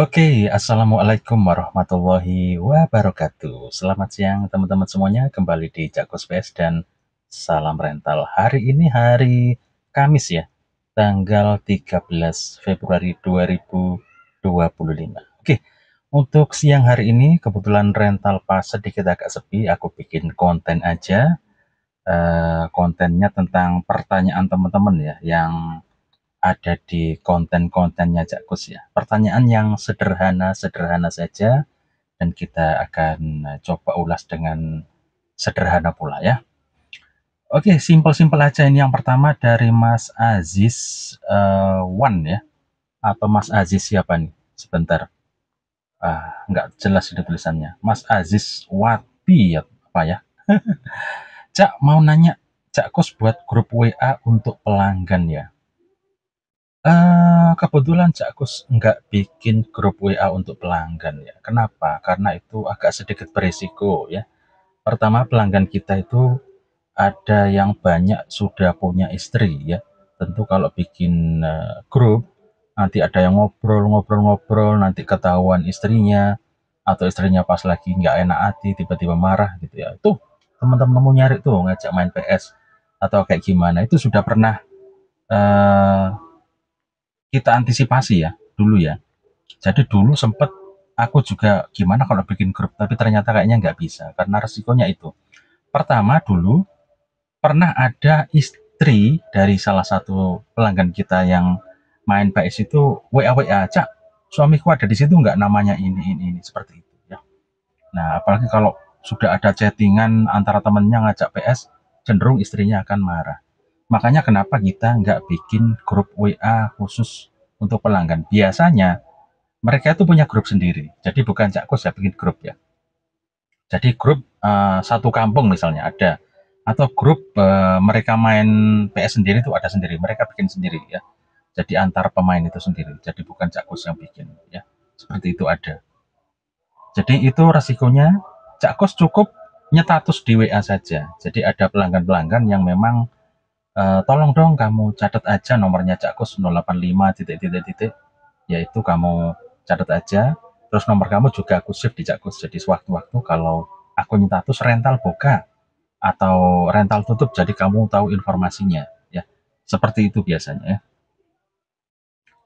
Oke, assalamualaikum warahmatullahi wabarakatuh. Selamat siang teman-teman semuanya, kembali di Jakus PS dan salam rental. Hari ini hari Kamis ya, tanggal 13 Februari 2025. Oke, untuk siang hari ini kebetulan rental pas sedikit agak sepi, aku bikin konten aja. Kontennya tentang pertanyaan teman-teman ya, yang ada di konten-kontennya Jakus ya. Pertanyaan yang sederhana-sederhana saja dan kita akan coba ulas dengan sederhana pula ya. Oke, simpel-simpel aja ini yang pertama dari Mas Aziz Wan ya, atau Mas Aziz siapa nih? Sebentar, nggak jelas ini tulisannya. Mas Aziz Wati ya, apa ya? Cak mau nanya, Cak Kos buat grup WA untuk pelanggan ya. Kebetulan Cak Kus nggak bikin grup WA untuk pelanggan ya. Kenapa? Karena itu agak sedikit berisiko ya. Pertama, pelanggan kita itu ada yang banyak sudah punya istri ya. Tentu kalau bikin grup, nanti ada yang ngobrol-ngobrol-ngobrol, nanti ketahuan istrinya, atau istrinya pas lagi nggak enak hati, tiba-tiba marah gitu ya. Tuh, teman-teman mau nyari tuh ngajak main PS atau kayak gimana. Itu sudah pernah eh, kita antisipasi ya dulu ya. Jadi dulu sempet aku juga gimana kalau bikin grup, tapi ternyata kayaknya nggak bisa karena resikonya itu. Pertama dulu pernah ada istri dari salah satu pelanggan kita yang main PS itu WA WA, Cak, suamiku ada di situ nggak namanya ini seperti itu ya. Nah apalagi kalau sudah ada chattingan antara temennya ngajak PS, cenderung istrinya akan marah. Makanya kenapa kita nggak bikin grup WA khusus untuk pelanggan. Biasanya mereka itu punya grup sendiri. Jadi bukan Cakkus ya bikin grup ya. Jadi grup satu kampung misalnya ada, atau grup mereka main PS sendiri itu ada sendiri. Mereka bikin sendiri ya. Jadi antar pemain itu sendiri. Jadi bukan Cakkus yang bikin ya. Seperti itu ada. Jadi itu resikonya Cakkus cukup nyetatus di WA saja. Jadi ada pelanggan-pelanggan yang memang tolong dong kamu catat aja nomornya Cakkus 085 titik titik titik, yaitu kamu catat aja, terus nomor kamu juga aku save di Cakkus, jadi sewaktu-waktu kalau aku minta terus rental buka atau rental tutup, jadi kamu tahu informasinya ya, seperti itu biasanya ya.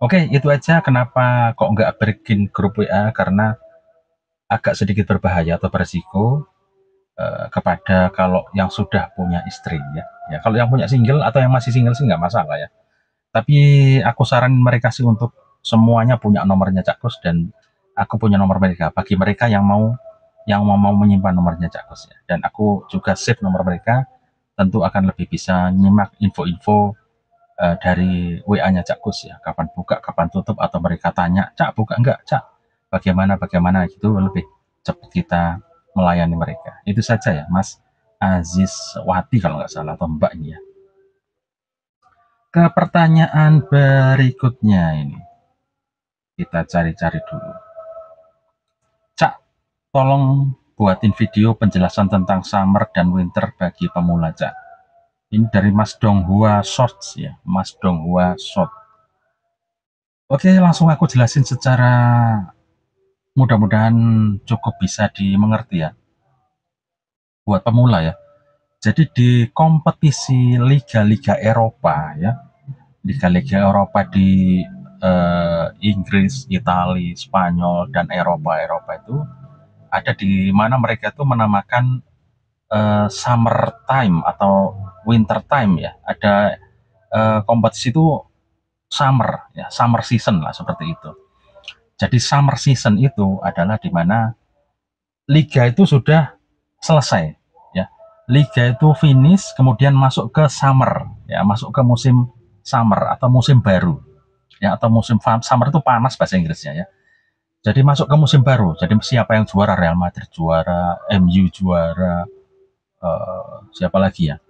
Oke, itu aja kenapa kok nggak bikin grup WA, karena agak sedikit berbahaya atau beresiko kepada kalau yang sudah punya istri ya. Ya kalau yang punya single atau yang masih single sih nggak masalah ya, tapi aku saran mereka sih untuk semuanya punya nomornya Cakkus, dan aku punya nomor mereka bagi mereka yang mau menyimpan nomornya Cakkus ya. Dan aku juga save nomor mereka, tentu akan lebih bisa nyimak info-info dari WA-nya Cakkus ya. Kapan buka, kapan tutup, atau mereka tanya, Cak buka enggak, Cak? Bagaimana gitu, lebih cepat kita melayani mereka. Itu saja ya, Mas Aziz Wati kalau nggak salah, atau Mbak ini ya. Ke pertanyaan berikutnya ini. Kita cari-cari dulu. Cak, tolong buatin video penjelasan tentang summer dan winter bagi pemula, Cak. Ini dari Mas Donghua Shorts ya, Mas Donghua Short. Oke, langsung aku jelasin secara mudah-mudahan cukup bisa dimengerti ya, buat pemula ya. Jadi di kompetisi liga-liga Eropa ya, liga-liga Eropa di Inggris, Italia, Spanyol, dan Eropa itu ada di mana mereka itu menamakan summer time atau winter time ya. Ada kompetisi itu summer ya, summer season lah seperti itu. Jadi summer season itu adalah di mana liga itu sudah selesai ya. Liga itu finish, kemudian masuk ke summer ya, masuk ke musim summer atau musim baru ya, atau musim summer itu panas bahasa Inggrisnya ya. Jadi masuk ke musim baru. Jadi siapa yang juara? Real Madrid juara, MU juara, siapa lagi ya?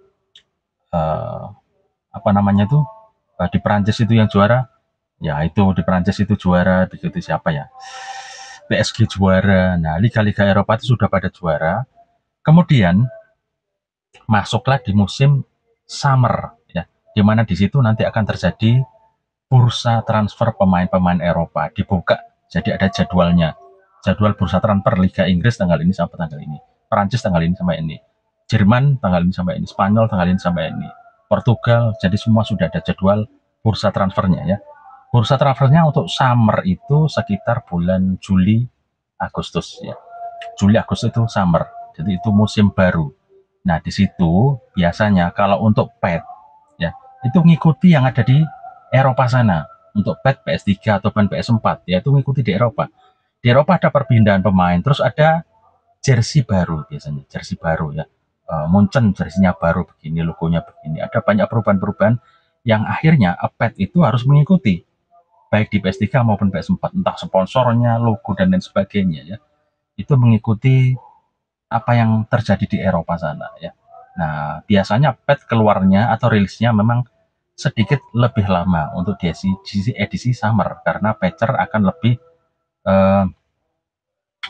Uh, apa namanya tuh? Di Perancis itu yang juara. Ya itu di Perancis itu juara. Begitu siapa ya? PSG juara. Nah, liga-liga Eropa itu sudah pada juara. Kemudian masuklah di musim summer ya, di mana di situ nanti akan terjadi bursa transfer pemain-pemain Eropa, dibuka Jadi ada jadwalnya. Jadwal bursa transfer Liga Inggris tanggal ini sampai tanggal ini. Perancis tanggal ini sampai ini. Jerman tanggal ini sampai ini. Spanyol tanggal ini sampai ini. Portugal, jadi semua sudah ada jadwal bursa transfernya ya. Bursa transfernya untuk summer itu sekitar bulan Juli, Agustus ya. Juli Agustus itu summer. Jadi itu musim baru. Nah, di situ biasanya kalau untuk pet ya, itu mengikuti yang ada di Eropa sana. Untuk pet PS3 ataupun PS4 ya, itu mengikuti di Eropa. Di Eropa ada perpindahan pemain, terus ada jersey baru biasanya, jersey baru ya. Munchen jersinya baru begini, logonya begini. Ada banyak perubahan-perubahan yang akhirnya pet itu harus mengikuti baik di PS3 maupun PS4, entah sponsornya, logo dan lain sebagainya ya. Itu mengikuti apa yang terjadi di Eropa sana ya. Nah, biasanya pet keluarnya atau rilisnya memang sedikit lebih lama untuk di edisi summer karena patcher akan lebih eh,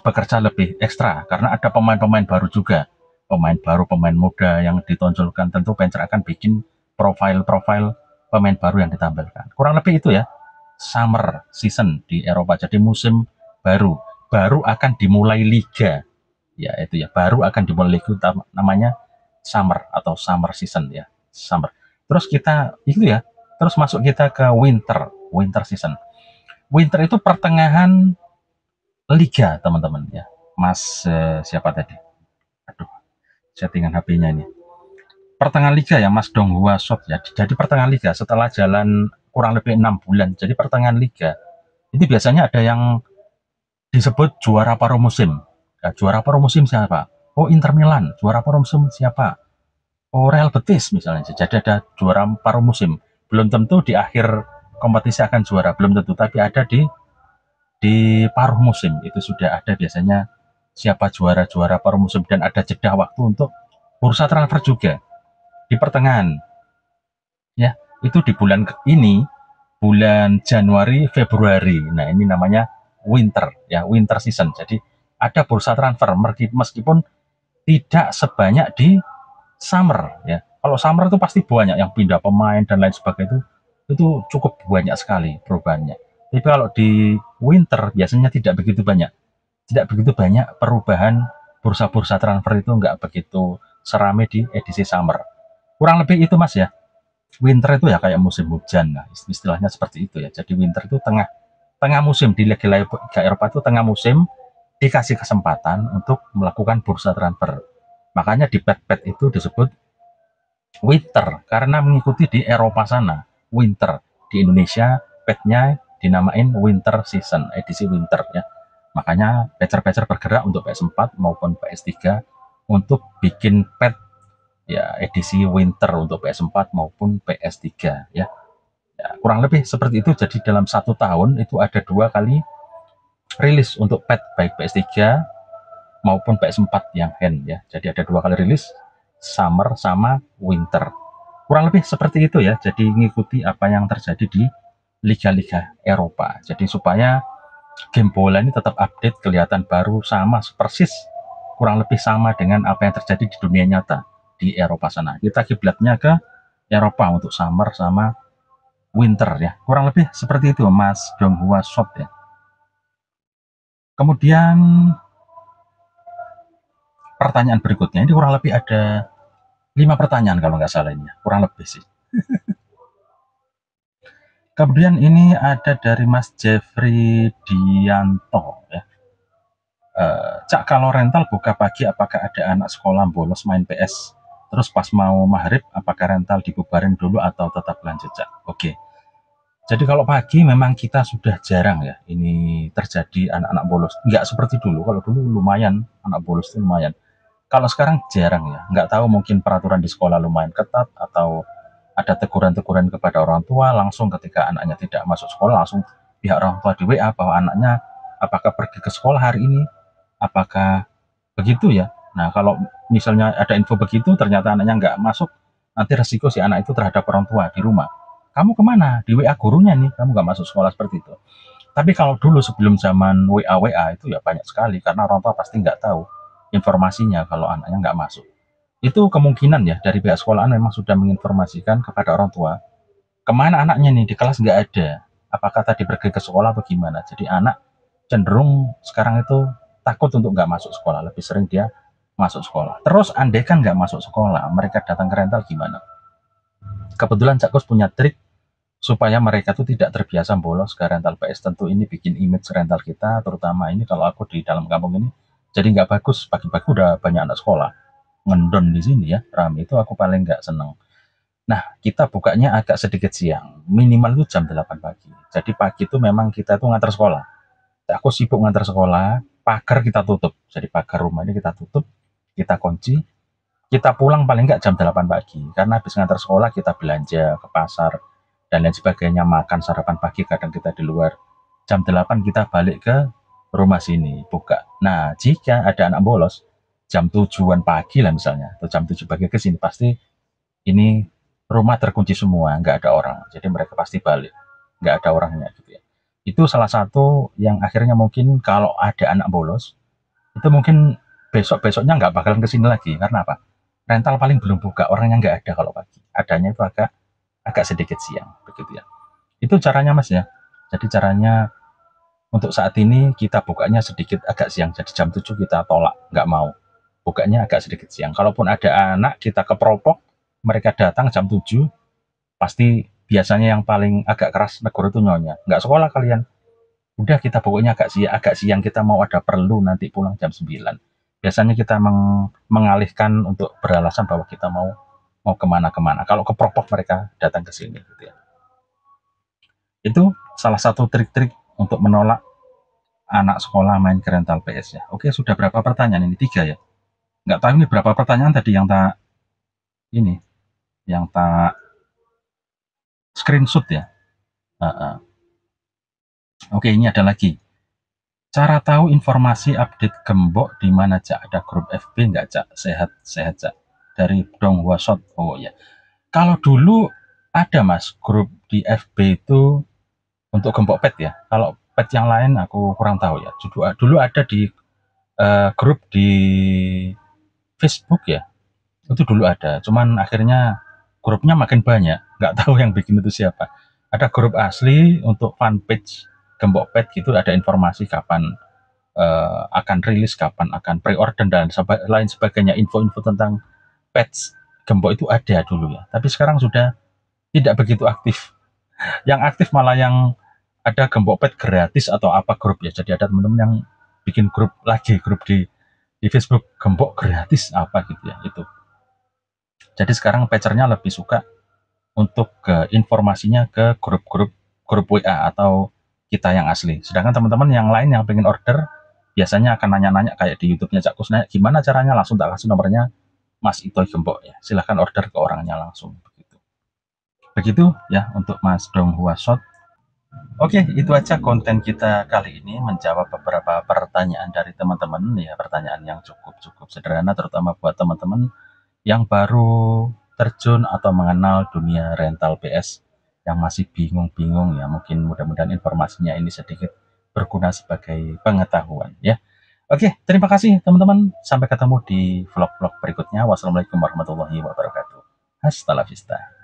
bekerja lebih ekstra karena ada pemain-pemain baru juga. Pemain baru, pemain muda yang ditonjolkan, tentu patcher akan bikin profil-profil pemain baru yang ditampilkan. Kurang lebih itu ya, summer season di Eropa. Jadi musim baru, baru akan dimulai liga. Ya, itu ya, baru akan dimulai liga namanya summer atau summer season ya, summer. Terus kita itu ya, terus masuk kita ke winter season. Winter itu pertengahan liga, teman-teman ya. Mas siapa tadi? Aduh, settingan HP-nya ini. Pertengahan liga ya, Mas Donghua Shot ya. Jadi pertengahan liga setelah jalan kurang lebih 6 bulan. Jadi pertengahan liga. Ini biasanya ada yang disebut juara paruh musim. Ya, juara paruh musim siapa? Oh, Inter Milan. Juara paruh musim siapa? Oh, Real Betis misalnya. Jadi ada juara paruh musim. Belum tentu di akhir kompetisi akan juara, belum tentu, tapi ada di paruh musim itu sudah ada biasanya siapa juara-juara paruh musim dan ada jeda waktu untuk bursa transfer juga di pertengahan. Ya, itu di bulan ini, bulan Januari, Februari. Nah, ini namanya winter ya, winter season. Jadi ada bursa transfer meskipun tidak sebanyak di summer ya. Kalau summer itu pasti banyak yang pindah pemain dan lain sebagainya, itu cukup banyak sekali perubahannya. Tapi kalau di winter biasanya tidak begitu banyak. Tidak begitu banyak perubahan bursa-bursa transfer itu nggak begitu serame di edisi summer. Kurang lebih itu Mas ya. Winter itu ya kayak musim hujan. Nah, istilahnya seperti itu ya. Jadi winter itu tengah tengah musim di Liga Eropa itu tengah musim dikasih kesempatan untuk melakukan bursa transfer. Makanya di pet-pet itu disebut winter karena mengikuti di Eropa sana. Winter di Indonesia petnya dinamain winter season, edisi winter ya. Makanya patcher-patcher bergerak untuk PS4 maupun PS3 untuk bikin pet ya edisi winter untuk PS4 maupun PS3 ya. Ya, kurang lebih seperti itu. Jadi dalam 1 tahun itu ada 2 kali rilis untuk pet baik PS3 maupun PS4 yang hand ya. Jadi ada 2 kali rilis, summer sama winter. Kurang lebih seperti itu ya. Jadi mengikuti apa yang terjadi di liga-liga Eropa. Jadi supaya game bola ini tetap update, kelihatan baru, sama persis kurang lebih sama dengan apa yang terjadi di dunia nyata di Eropa sana. Kita kiblatnya ke Eropa untuk summer sama winter ya. Kurang lebih seperti itu Mas Donghua Shot ya. Kemudian pertanyaan berikutnya ini kurang lebih ada 5 pertanyaan kalau nggak salah ini, kurang lebih sih. Kemudian ini ada dari Mas Jeffrey Dianto ya. Cak, kalau rental buka pagi apakah ada anak sekolah bolos main PS terus pas mau maghrib apakah rental dibubarin dulu atau tetap lanjut Cak? Oke. Jadi kalau pagi memang kita sudah jarang ya ini terjadi anak-anak bolos. Nggak seperti dulu. Kalau dulu lumayan anak bolos itu lumayan. Kalau sekarang jarang ya. Nggak tahu mungkin peraturan di sekolah lumayan ketat atau ada teguran-teguran kepada orang tua langsung ketika anaknya tidak masuk sekolah langsung pihak orang tua di WA bahwa anaknya apakah pergi ke sekolah hari ini, apakah begitu ya. Nah kalau misalnya ada info begitu ternyata anaknya nggak masuk, nanti resiko si anak itu terhadap orang tua di rumah. Kamu kemana? Di WA gurunya nih, kamu nggak masuk sekolah, seperti itu. Tapi kalau dulu sebelum zaman WA itu ya banyak sekali karena orang tua pasti nggak tahu informasinya kalau anaknya nggak masuk. Itu kemungkinan ya dari pihak sekolahan memang sudah menginformasikan kepada orang tua kemana anaknya nih, di kelas nggak ada, apakah tadi pergi ke sekolah atau gimana. Jadi anak cenderung sekarang itu takut untuk nggak masuk sekolah, lebih sering dia masuk sekolah. Terus andai kan nggak masuk sekolah, mereka datang ke rental gimana? Kebetulan Cak Kus punya trik supaya mereka tuh tidak terbiasa bolos ke rental PS. Tentu ini bikin image rental kita, terutama ini kalau aku di dalam kampung ini, jadi nggak bagus. Pagi-pagi udah banyak anak sekolah ngendon di sini ya, rame itu aku paling nggak seneng. Nah, kita bukanya agak sedikit siang, minimal itu jam 8 pagi. Jadi pagi itu memang kita tuh ngantar sekolah. Aku sibuk ngantar sekolah, pagar kita tutup. Jadi pagar rumah ini kita tutup, kita kunci, kita pulang paling nggak jam 8 pagi. Karena habis ngantar sekolah kita belanja ke pasar, dan lain sebagainya, makan sarapan pagi, kadang kita di luar. Jam 8 kita balik ke rumah sini, buka. Nah, jika ada anak bolos, jam 7-an pagi lah misalnya, atau jam 7 pagi ke sini, pasti ini rumah terkunci semua, nggak ada orang. Jadi mereka pasti balik, nggak ada orangnya gitu ya. Itu salah satu yang akhirnya mungkin kalau ada anak bolos, itu mungkin besok-besoknya nggak bakalan kesini lagi. Karena apa? Rental paling belum buka, orangnya nggak ada kalau pagi. Adanya itu agak agak sedikit siang, begitu ya. Itu caranya Mas ya. Jadi caranya untuk saat ini kita bukanya sedikit agak siang. Jadi jam 7 kita tolak, nggak mau. Bukanya agak sedikit siang. Kalaupun ada anak, kita keperopok, mereka datang jam 7, pasti biasanya yang paling agak keras negor itu nyonya. Nggak sekolah kalian. Udah kita pokoknya agak siang kita mau ada perlu nanti pulang jam 9. Biasanya kita mengalihkan untuk beralasan bahwa kita mau mau kemana-kemana. Kalau keperopok mereka datang ke sini gitu ya. Itu salah satu trik-trik untuk menolak anak sekolah main ke rental PS ya. Oke, sudah berapa pertanyaan ini? 3 ya. Nggak tahu ini berapa pertanyaan tadi yang tak ini, yang tak screenshot ya. Oke, ini ada lagi. Cara tahu informasi update gembok di mana Cak? Ada grup FB nggak Cak? Sehat-sehat Cak. Dari Dong Wasot. Oh ya. Kalau dulu ada Mas grup di FB itu untuk gembok pet ya. Kalau pet yang lain aku kurang tahu ya. Dulu ada di grup di Facebook ya. Itu dulu ada. Cuman akhirnya grupnya makin banyak. Nggak tahu yang bikin itu siapa. Ada grup asli untuk fanpage gembok pet gitu. Ada informasi kapan akan rilis, kapan akan pre-order dan lain sebagainya. Info-info tentang pets gembok itu ada dulu ya. Tapi sekarang sudah tidak begitu aktif. Yang aktif malah yang ada gembok pet gratis atau apa grup ya. Jadi ada teman-teman yang bikin grup lagi, grup di Facebook gembok gratis apa gitu ya itu. Jadi sekarang patchernya lebih suka untuk informasinya ke grup WA atau kita yang asli. Sedangkan teman-teman yang lain yang pengen order biasanya akan nanya-nanya kayak di YouTube-nya Cak Kus, nanya gimana caranya, langsung tak kasih nomornya Mas Itoy Gembok ya. Silahkan order ke orangnya langsung begitu. Begitu ya untuk Mas Dong Huasot. Oke, itu aja konten kita kali ini, menjawab beberapa pertanyaan dari teman-teman ya, pertanyaan yang cukup sederhana terutama buat teman-teman yang baru terjun atau mengenal dunia rental PS, yang masih bingung-bingung ya. Mungkin mudah-mudahan informasinya ini sedikit berguna sebagai pengetahuan ya. Oke, terima kasih teman-teman. Sampai ketemu di vlog-vlog berikutnya. Wassalamualaikum warahmatullahi wabarakatuh. Hasta la vista.